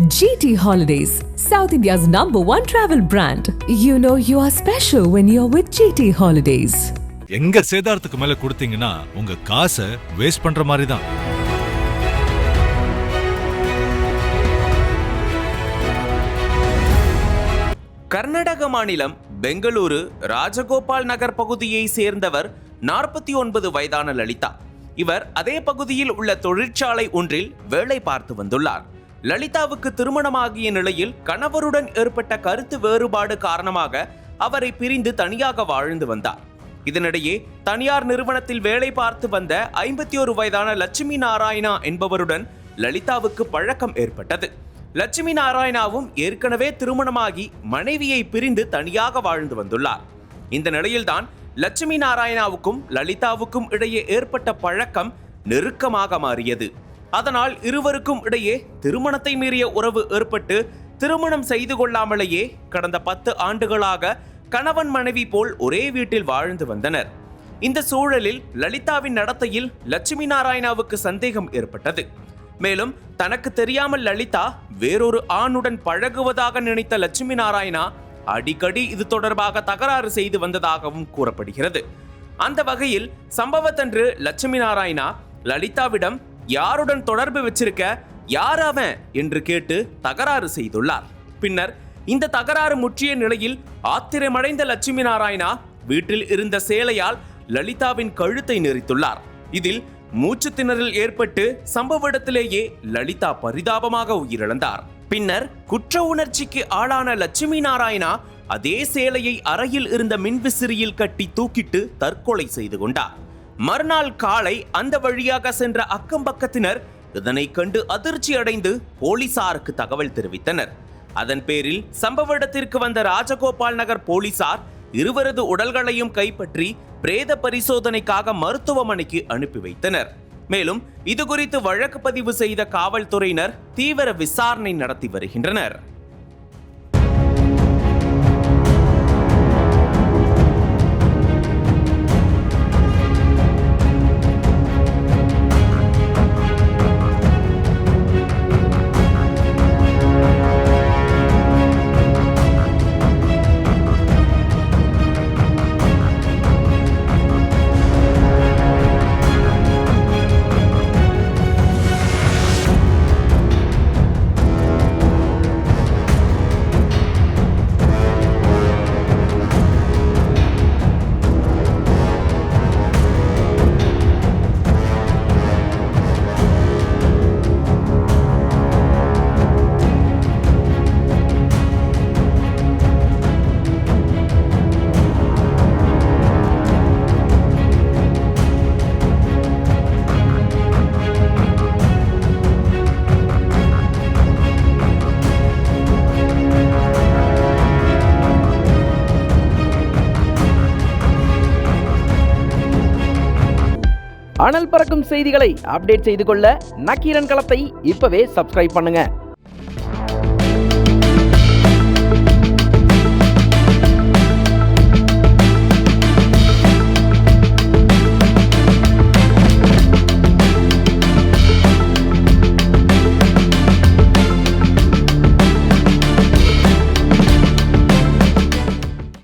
GT Holidays, South India's #1 travel brand. You know you are special when you're with GT Holidays. எங்க சேதாரத்துக்கு மேல கொடுத்தீங்கன்னா உங்க காசை waste பண்ற மாதிரி தான். கர்நாடக மாநிலம் பெங்களூரு ராஜகோபால் நகர் பகுதியை சேர்ந்தவர் 49 வயதான லலிதா. இவர் அதே பகுதியில் உள்ள தொழிற்சாலை ஒன்றில் வேலை பார்த்து வந்துள்ளார். லலிதாவுக்கு திருமணமாகிய நிலையில் கணவருடன் ஏற்பட்ட கருத்து வேறுபாடு காரணமாக அவரை பிரிந்து தனியாக வாழ்ந்து வந்தார். இதனிடையே தனியார் நிறுவனத்தில் வேலை பார்த்து வந்த 51 வயதான லட்சுமி நாராயணா என்பவருடன் லலிதாவுக்கு பழக்கம் ஏற்பட்டது. லட்சுமி நாராயணாவும் ஏற்கனவே திருமணமாகி மனைவியை பிரிந்து தனியாக வாழ்ந்து வந்துள்ளார். இந்த நிலையில்தான் லட்சுமி நாராயணாவுக்கும் லலிதாவுக்கும் இடையே ஏற்பட்ட பழக்கம் நெருக்கமாக மாறியது. அதனால் இருவருக்கும் இடையே திருமணத்தை மீறிய உறவு ஏற்பட்டு திருமணம் செய்து கொள்ளாமலேயே கடந்த 10 ஆண்டுகளாக கணவன் மனைவி போல் ஒரே வீட்டில் வாழ்ந்து வந்தனர். இந்த சூழலில் லலிதாவின் நடத்தையில் லட்சுமி நாராயணாவுக்கு சந்தேகம் ஏற்பட்டது. மேலும் தனக்கு தெரியாமல் லலிதா வேறொரு ஆணுடன் பழகுவதாக நினைத்த லட்சுமி நாராயணா அடிக்கடி இது தொடர்பாக தகராறு செய்து வந்ததாகவும் கூறப்படுகிறது. அந்த வகையில் சம்பவத்தன்று லட்சுமி நாராயணா லலிதாவிடம் யாருடன் தொடர்பு வச்சிருக்க, யார் அவன் என்று கேட்டு தகராறு செய்துள்ளார். பின்னர் இந்த தகராறு முற்றிய நிலையில் ஆத்திரமடைந்த லட்சுமி நாராயணா வீட்டில் இருந்த சேலையால் லலிதாவின் கழுத்தை நெரித்துள்ளார். இதில் மூச்சு திணறல் ஏற்பட்டு சம்பவ இடத்திலேயே லலிதா பரிதாபமாக உயிரிழந்தார். பின்னர் குற்ற உணர்ச்சிக்கு ஆளான லட்சுமி நாராயணா அதே சேலையை அறையில் இருந்த மின்விசிறியில் கட்டி தூக்கிட்டு தற்கொலை செய்து கொண்டார். மறுநாள் காலை அந்த வழியாக சென்ற அக்கம் பக்கத்தினர் இதனை கண்டு அதிர்ச்சி அடைந்து போலீசாருக்கு தகவல் தெரிவித்தனர். அதன் பேரில் சம்பவ இடத்திற்கு வந்த ராஜகோபால் நகர் போலீசார் இருவரது உடல்களையும் கைப்பற்றி பிரேத பரிசோதனைக்காக மருத்துவமனைக்கு அனுப்பி வைத்தனர். மேலும் இதுகுறித்து வழக்கு பதிவு செய்த காவல்துறையினர் தீவிர விசாரணை நடத்தி வருகின்றனர். அனல் பறக்கும் செய்திகளை அப்டேட் செய்து கொள்ள நக்கீரன் களத்தை இப்பவே சப்ஸ்கிரைப் பண்ணுங்க.